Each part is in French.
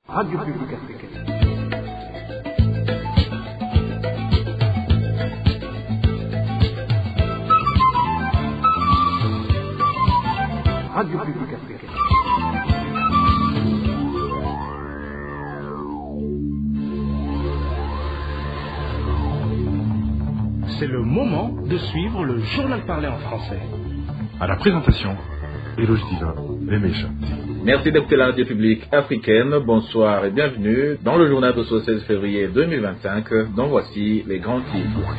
Radio Publique Africaine. Radio Publique Africaine. C'est le moment de suivre le journal parlé en français. À la présentation, Eloge Diva, Lemesha. Merci d'écouter la Radio Publique Africaine. Bonsoir et bienvenue dans le journal de ce 16 février 2025, dont voici les grands titres.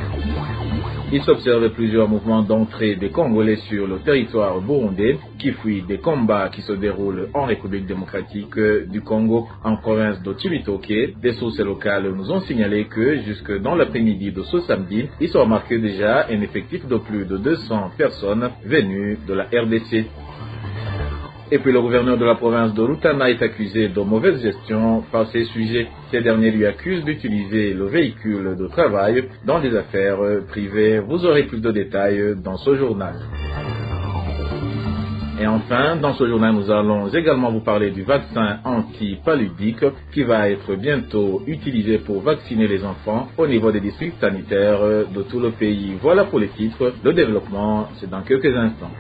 Il s'observe plusieurs mouvements d'entrée des Congolais sur le territoire burundais qui fuient des combats qui se déroulent en République démocratique du Congo, en province de Cibitoke. Des sources locales nous ont signalé que jusque dans l'après-midi de ce samedi, ils sont remarqués déjà un effectif de plus de 200 personnes venues de la RDC. Et puis le gouverneur de la province de Rutana est accusé de mauvaise gestion par ces sujets. Ces derniers lui accusent d'utiliser le véhicule de travail dans des affaires privées. Vous aurez plus de détails dans ce journal. Et enfin, dans ce journal, nous allons également vous parler du vaccin anti-paludique qui va être bientôt utilisé pour vacciner les enfants au niveau des districts sanitaires de tout le pays. Voilà pour les titres. Le développement, c'est dans quelques instants.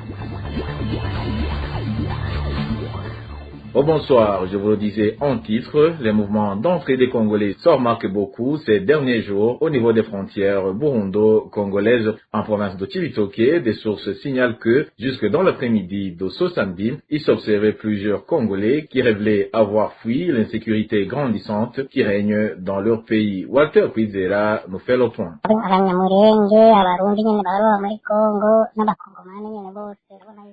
Oh, bonsoir, je vous le disais en titre, les mouvements d'entrée des Congolais se remarquent beaucoup ces derniers jours au niveau des frontières burundo-congolaises en province de Cibitoke. Des sources signalent que jusque dans l'après-midi de ce samedi, il s'observait plusieurs Congolais qui révélaient avoir fui l'insécurité grandissante qui règne dans leur pays. Walter Kwizera nous fait le point.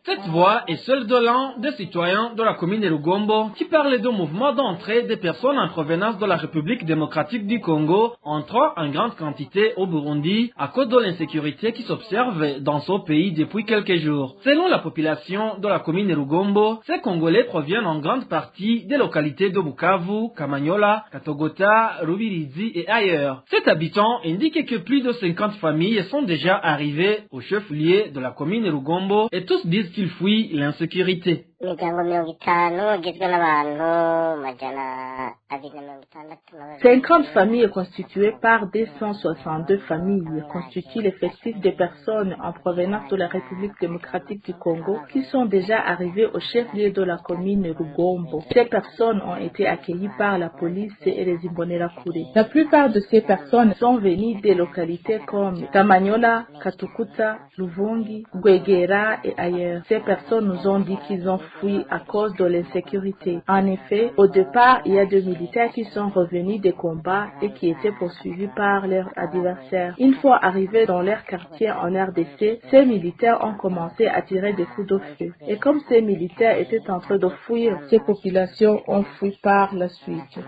Cette voix est celle de l'un des citoyens de la commune de Lugombo qui parlait de mouvement d'entrée des personnes en provenance de la République démocratique du Congo entrant en grande quantité au Burundi à cause de l'insécurité qui s'observe dans ce pays depuis quelques jours. Selon la population de la commune de Lugombo, ces Congolais proviennent en grande partie des localités de Bukavu, Kamanyola, Katogota, Rubirizi et ailleurs. Cet habitant indique que plus de 50 familles sont déjà arrivées au chef-lieu de la commune de Lugombo et tous disent qu'ils fuient l'insécurité. 50 familles constituées par 262 familles constituent l'effectif des personnes en provenance de la République démocratique du Congo qui sont déjà arrivées au chef-lieu de la commune Rugombo. Ces personnes ont été accueillies par la police et les Imbonerakure. La plupart de ces personnes sont venues des localités comme Kamanyola, Katukuta, Luvungi, Gwegera et ailleurs. Ces personnes nous ont dit qu'ils ont fui à cause de l'insécurité. En effet, au départ, il y a 2 militaires qui sont revenus des combats et qui étaient poursuivis par leurs adversaires. Une fois arrivés dans leur quartier en RDC, ces militaires ont commencé à tirer des coups de feu. Et comme ces militaires étaient en train de fuir, ces populations ont fui par la suite.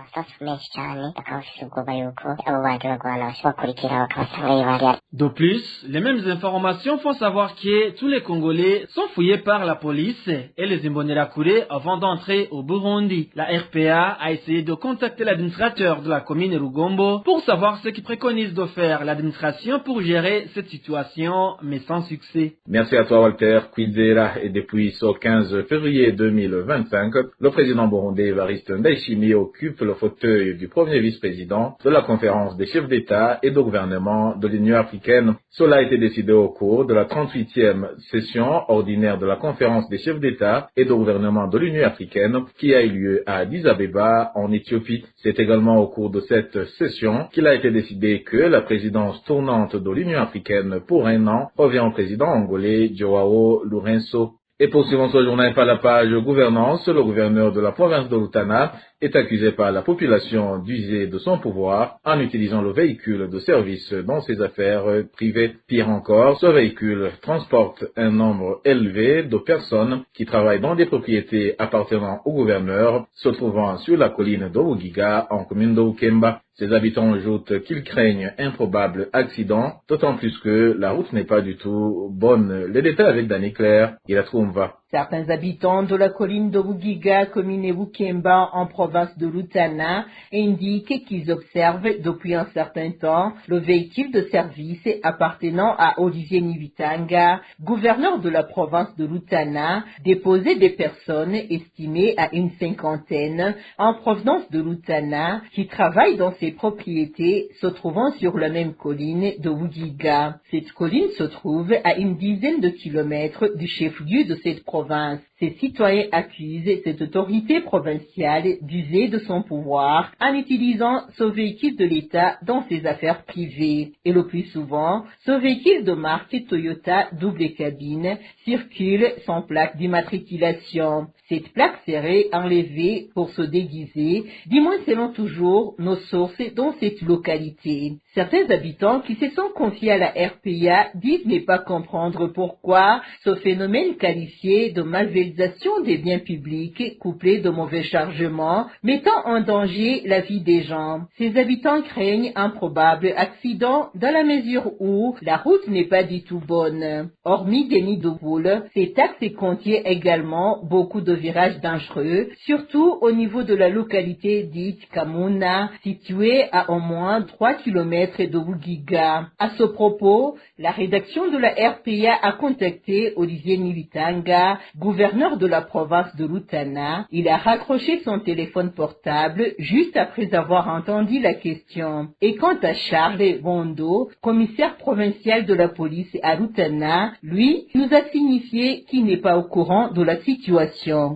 De plus, les mêmes informations font savoir que tous les Congolais sont fouillés par la police et les Imbonerakure avant d'entrer au Burundi. La RPA a essayé de contacter l'administrateur de la commune Rugombo pour savoir ce qu'il préconise de faire l'administration pour gérer cette situation, mais sans succès. Merci à toi Walter Kwizera. Et depuis ce 15 février 2025, le président burundais Evariste Ndayishimiye occupe le fauteuil du premier vice-président de la conférence des chefs d'État et de gouvernement de l'Union africaine. Cela a été décidé au cours de la 38e session ordinaire de la conférence des chefs d'État et de gouvernement de l'Union africaine qui a eu lieu à Addis Abeba en Éthiopie. C'est également au cours de cette session qu'il a été décidé que la présidence tournante de l'Union africaine pour un an revient au président angolais Joao Lourenço. Et poursuivons ce journal par la page gouvernance. Le gouverneur de la province de Rutana est accusé par la population d'user de son pouvoir en utilisant le véhicule de service dans ses affaires privées. Pire encore, ce véhicule transporte un nombre élevé de personnes qui travaillent dans des propriétés appartenant au gouverneur, se trouvant sur la colline de Rugiga en commune de Ukemba. Ses habitants ajoutent qu'ils craignent un probable accident, d'autant plus que la route n'est pas du tout bonne. Les détails avec Danny Claire, il a trouvé. Certains habitants de la colline de Wugiga, commune Wukemba, en province de Rutana, indiquent qu'ils observent depuis un certain temps le véhicule de service appartenant à Olivier Nivitanga, gouverneur de la province de Rutana, déposer des personnes estimées à une cinquantaine en provenance de Rutana qui travaillent dans ses propriétés se trouvant sur la même colline de Wugiga. Cette colline se trouve à une dizaine de kilomètres du chef-lieu de cette province. Ces citoyens accusent cette autorité provinciale d'user de son pouvoir en utilisant ce véhicule de l'État dans ses affaires privées. Et le plus souvent, ce véhicule de marque Toyota double cabine circule sans plaque d'immatriculation. Cette plaque serait enlevée pour se déguiser, du moins selon toujours nos sources dans cette localité. Certains habitants qui se sont confiés à la RPA disent ne pas comprendre pourquoi ce phénomène qualifié de malversation des biens publics couplé de mauvais chargements mettant en danger la vie des gens. Ces habitants craignent un probable accident dans la mesure où la route n'est pas du tout bonne. Hormis des nids de poules, cet axe contient également beaucoup de virages dangereux, surtout au niveau de la localité dite Kamuna, située à au moins 3 km de Wugiga. À ce propos, la rédaction de la RPA a contacté Olivier Nivitanga, gouverneur de la province de Rutana. Il a raccroché son téléphone portable juste après avoir entendu la question. Et quant à Charles Bondo, commissaire provincial de la police à Rutana, lui nous a signifié qu'il n'est pas au courant de la situation.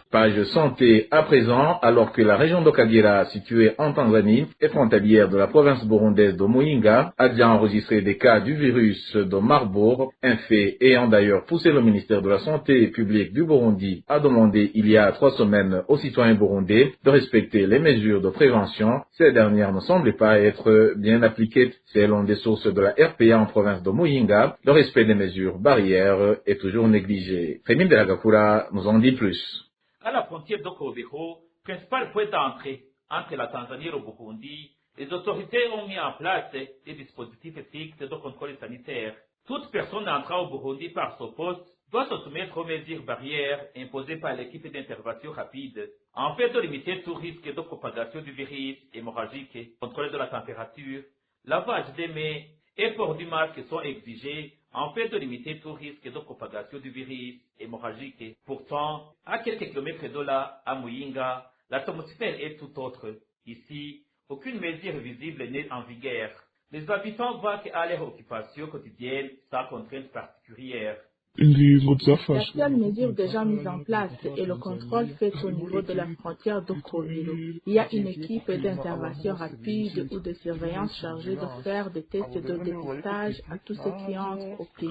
Page santé à présent, alors que la région d'Okagera, située en Tanzanie et frontalière de la province burundaise de Muyinga, a déjà enregistré des cas du virus de Marburg, un fait ayant d'ailleurs poussé le ministère de la Santé publique du Burundi à demander il y a 3 semaines aux citoyens burundais de respecter les mesures de prévention. Ces dernières ne semblaient pas être bien appliquées. Selon des sources de la RPA en province de Muyinga, le respect des mesures barrières est toujours négligé. Rémi Delagakura nous en dit plus. À la frontière d'Okobero, principal point d'entrée entre la Tanzanie et le Burundi, les autorités ont mis en place des dispositifs stricts de contrôle sanitaire. Toute personne entrant au Burundi par ce poste doit se soumettre aux mesures barrières imposées par l'équipe d'intervention rapide, en fait de limiter tout risque de propagation du virus hémorragique, contrôle de la température, lavage des mains et port du masque sont exigés en fait de limiter tout risque de propagation du virus hémorragique. Pourtant, à quelques kilomètres de là, à Muyinga, l'atmosphère est tout autre. Ici, aucune mesure visible n'est en vigueur. Les habitants vaquent à leur occupation quotidienne sans contrainte particulière. La seule mesure déjà mise en place est le contrôle fait au niveau de la frontière d'Okobero. Il y a une équipe d'intervention rapide ou de surveillance chargée de faire des tests de dépistage à tous ceux qui entrent au pays.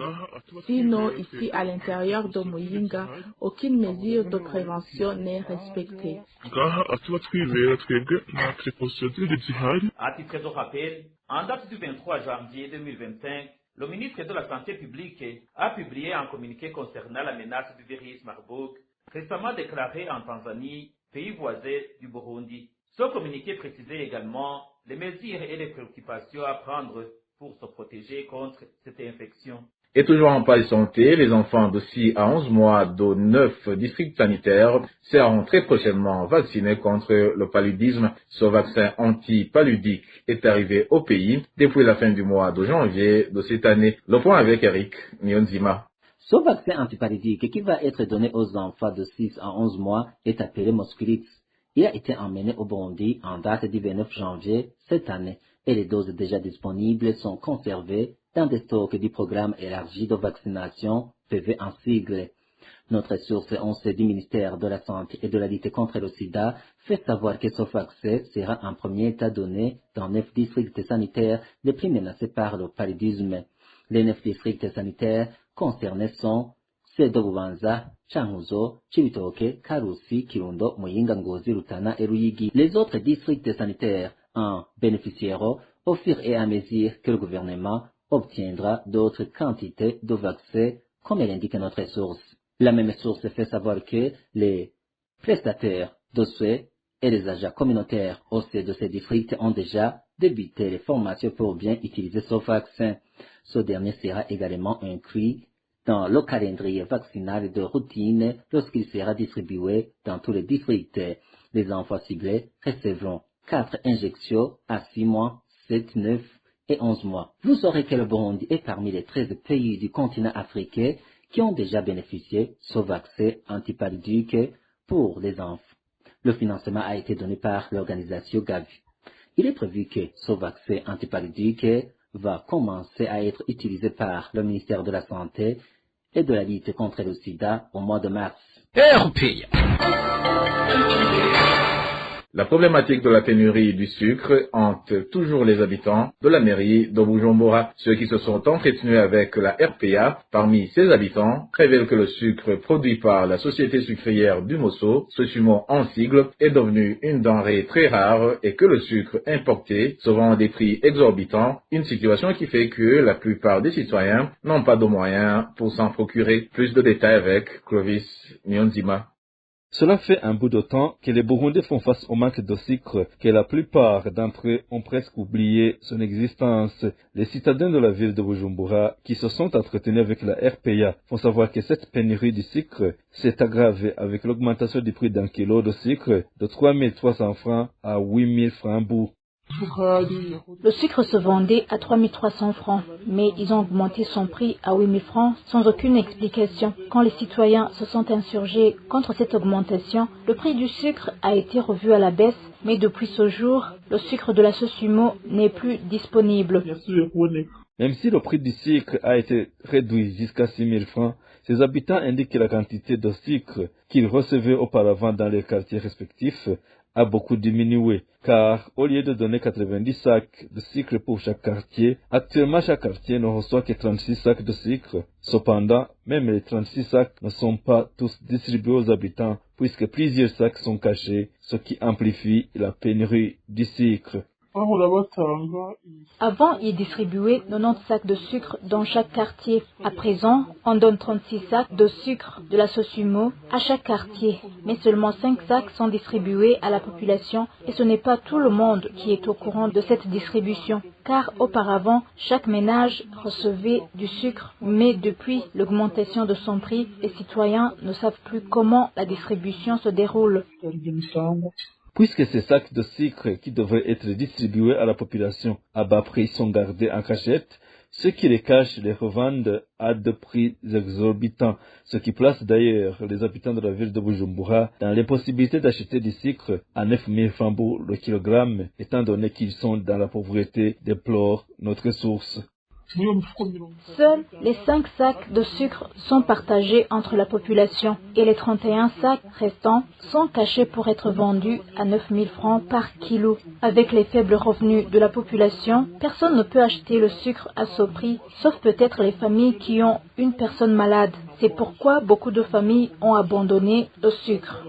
Sinon, ici à l'intérieur de Muyinga, aucune mesure de prévention n'est respectée. À titre de rappel, en date du 23 janvier 2025, le ministre de la Santé publique a publié un communiqué concernant la menace du virus Marburg, récemment déclaré en Tanzanie, pays voisin du Burundi. Ce communiqué précisait également les mesures et les préoccupations à prendre pour se protéger contre cette infection. Et toujours en page santé, les enfants de 6 à 11 mois de 9 districts sanitaires seront très prochainement vaccinés contre le paludisme. Ce vaccin anti-paludique est arrivé au pays depuis la fin du mois de janvier de cette année. Le point avec Eric Nyonzima. Ce vaccin antipaludique qui va être donné aux enfants de 6 à 11 mois est appelé Mosquirix. Il a été emmené au Burundi en date du 29 janvier cette année et les doses déjà disponibles sont conservées dans des stocks du programme élargi de vaccination PV en sigle. Notre source 11 du ministère de la Santé et de la lutte contre le sida fait savoir que ce vaccin sera en premier état donné dans 9 districts sanitaires les plus menacés par le paludisme. Les 9 districts sanitaires concernés sont ceux de Bubanza, Changuzo, Cibitoke, Karusi, Kirundo, Muyinga, Ngozi, Rutana et Ruyigi. Les autres districts sanitaires en bénéficieront au fur et à mesure que le gouvernement obtiendra d'autres quantités de vaccins, comme l'indique notre source. La même source fait savoir que les prestataires de soins et les agents communautaires au sein de ces districts ont déjà débuter les formations pour bien utiliser ce vaccin. Ce dernier sera également inclus dans le calendrier vaccinal de routine lorsqu'il sera distribué dans tous les districts. Les enfants ciblés recevront 4 injections à 6 mois, 7, 9 et 11 mois. Vous saurez que le Burundi est parmi les 13 pays du continent africain qui ont déjà bénéficié ce vaccin antipallidique pour les enfants. Le financement a été donné par l'organisation Gavi. Il est prévu que ce vaccin antipallidique va commencer à être utilisé par le ministère de la Santé et de la lutte contre le sida au mois de mars. La problématique de la pénurie du sucre hante toujours les habitants de la mairie de Bujumbura. Ceux qui se sont entretenus avec la RPA, parmi ces habitants, révèlent que le sucre produit par la société sucrière du Mosso, Sosumo en sigle, est devenu une denrée très rare et que le sucre importé se vend à des prix exorbitants, une situation qui fait que la plupart des citoyens n'ont pas de moyens pour s'en procurer. Plus de détails avec Clovis Nyonzima. Cela fait un bout de temps que les Burundais font face au manque de sucre, que la plupart d'entre eux ont presque oublié son existence. Les citadins de la ville de Bujumbura, qui se sont entretenus avec la RPA, font savoir que cette pénurie du sucre s'est aggravée avec l'augmentation du prix d'un kilo de sucre de 3 300 francs à 8 000 francs bout. Le sucre se vendait à 3 300 francs, mais ils ont augmenté son prix à 8 000 francs sans aucune explication. Quand les citoyens se sont insurgés contre cette augmentation, le prix du sucre a été revu à la baisse, mais depuis ce jour, le sucre de la Sosumo n'est plus disponible. Même si le prix du sucre a été réduit jusqu'à 6 000 francs, ses habitants indiquent que la quantité de sucre qu'ils recevaient auparavant dans les quartiers respectifs a beaucoup diminué, car au lieu de donner 90 sacs de sucre pour chaque quartier, actuellement chaque quartier ne reçoit que 36 sacs de sucre. Cependant, même les 36 sacs ne sont pas tous distribués aux habitants, puisque plusieurs sacs sont cachés, ce qui amplifie la pénurie du sucre. Avant, ils distribuaient 90 sacs de sucre dans chaque quartier. À présent, on donne 36 sacs de sucre de la Sosumo à chaque quartier. Mais seulement 5 sacs sont distribués à la population et ce n'est pas tout le monde qui est au courant de cette distribution. Car auparavant, chaque ménage recevait du sucre, mais depuis l'augmentation de son prix, les citoyens ne savent plus comment la distribution se déroule. Puisque ces sacs de sucre qui devraient être distribués à la population à bas prix sont gardés en cachette, ceux qui les cachent les revendent à de prix exorbitants, ce qui place d'ailleurs les habitants de la ville de Bujumbura dans l'impossibilité d'acheter du sucre à 9 000 francs le kilogramme, étant donné qu'ils sont dans la pauvreté, déplore notre source. Seuls les 5 sacs de sucre sont partagés entre la population et les 31 sacs restants sont cachés pour être vendus à 9 000 francs par kilo. Avec les faibles revenus de la population, personne ne peut acheter le sucre à ce prix, sauf peut-être les familles qui ont une personne malade. C'est pourquoi beaucoup de familles ont abandonné le sucre.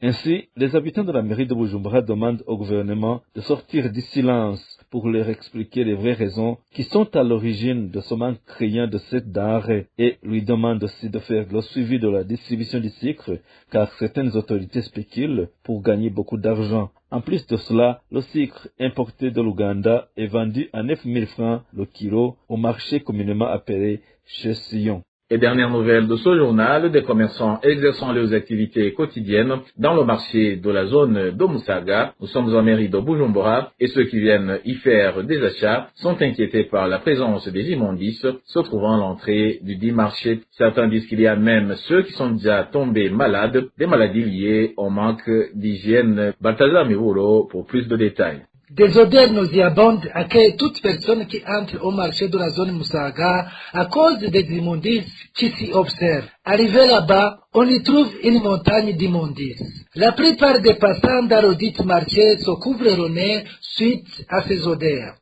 Ainsi, les habitants de la mairie de Bujumbura demandent au gouvernement de sortir du silence pour leur expliquer les vraies raisons qui sont à l'origine de ce manque criant de cette denrée et lui demandent aussi de faire le suivi de la distribution du sucre car certaines autorités spéculent pour gagner beaucoup d'argent. En plus de cela, le sucre importé de l'Ouganda est vendu à 9 000 francs le kilo au marché communément appelé chez Sion. Et dernière nouvelle de ce journal, des commerçants exerçant leurs activités quotidiennes dans le marché de la zone de Musaga. Nous sommes en mairie de Bujumbura et ceux qui viennent y faire des achats sont inquiétés par la présence des immondices se trouvant à l'entrée du dit marché. Certains disent qu'il y a même ceux qui sont déjà tombés malades, des maladies liées au manque d'hygiène. Balthazar Mivuro pour plus de détails. Des odeurs nauséabondes accueillent toute personne qui entre au marché de la zone Musaga à cause des immondices qui s'y observent. Arrivé là-bas, on y trouve une montagne d'immondices. La plupart des passants dans le dit marché se couvrent le nez suite à ces odeurs.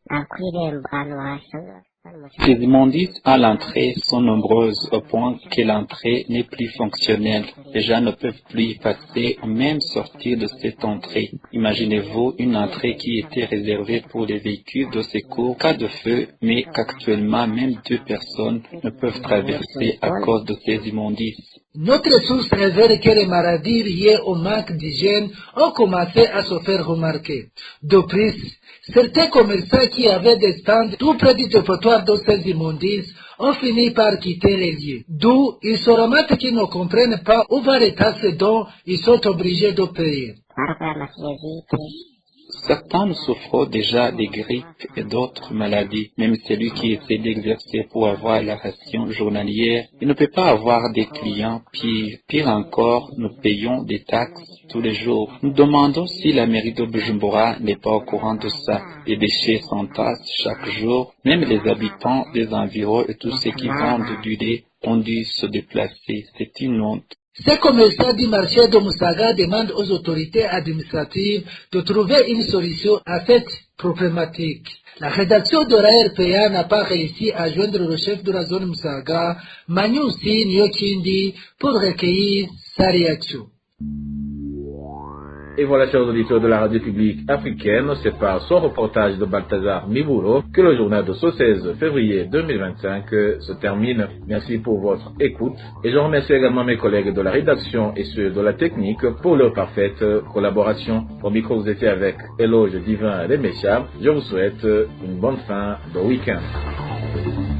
Les immondices à l'entrée sont nombreuses au point que l'entrée n'est plus fonctionnelle. Les gens ne peuvent plus y passer ou même sortir de cette entrée. Imaginez-vous une entrée qui était réservée pour les véhicules de secours cas de feu, mais qu'actuellement même 2 personnes ne peuvent traverser à cause de ces immondices. Notre source révèle que les maladies liées au manque d'hygiène ont commencé à se faire remarquer. De plus, certains commerçants qui avaient des stands tout près du dépotoir de ces immondices ont fini par quitter les lieux. D'où ils se remettent qu'ils ne comprennent pas où vont les taxes dont ils sont obligés de payer. Certains souffrent déjà des grippes et d'autres maladies. Même celui qui essaie d'exercer pour avoir la ration journalière, il ne peut pas avoir des clients. Pire encore, nous payons des taxes tous les jours. Nous demandons si la mairie de Bujumbura n'est pas au courant de ça. Les déchets s'entassent chaque jour. Même les habitants des environs et tous ceux qui vendent du lait ont dû se déplacer. C'est une honte. Ces commerçants du marché de Musaga demandent aux autorités administratives de trouver une solution à cette problématique. La rédaction de la RPA n'a pas réussi à joindre le chef de la zone Musaga, Manyusi Nyokindi, pour recueillir sa réaction. Et voilà, chers auditeurs de la radio publique africaine, c'est par son reportage de Balthazar Miburo que le journal de ce 16 février 2025 se termine. Merci pour votre écoute et je remercie également mes collègues de la rédaction et ceux de la technique pour leur parfaite collaboration. Au micro, vous étiez avec Éloge Divin Remesha. Je vous souhaite une bonne fin de week-end.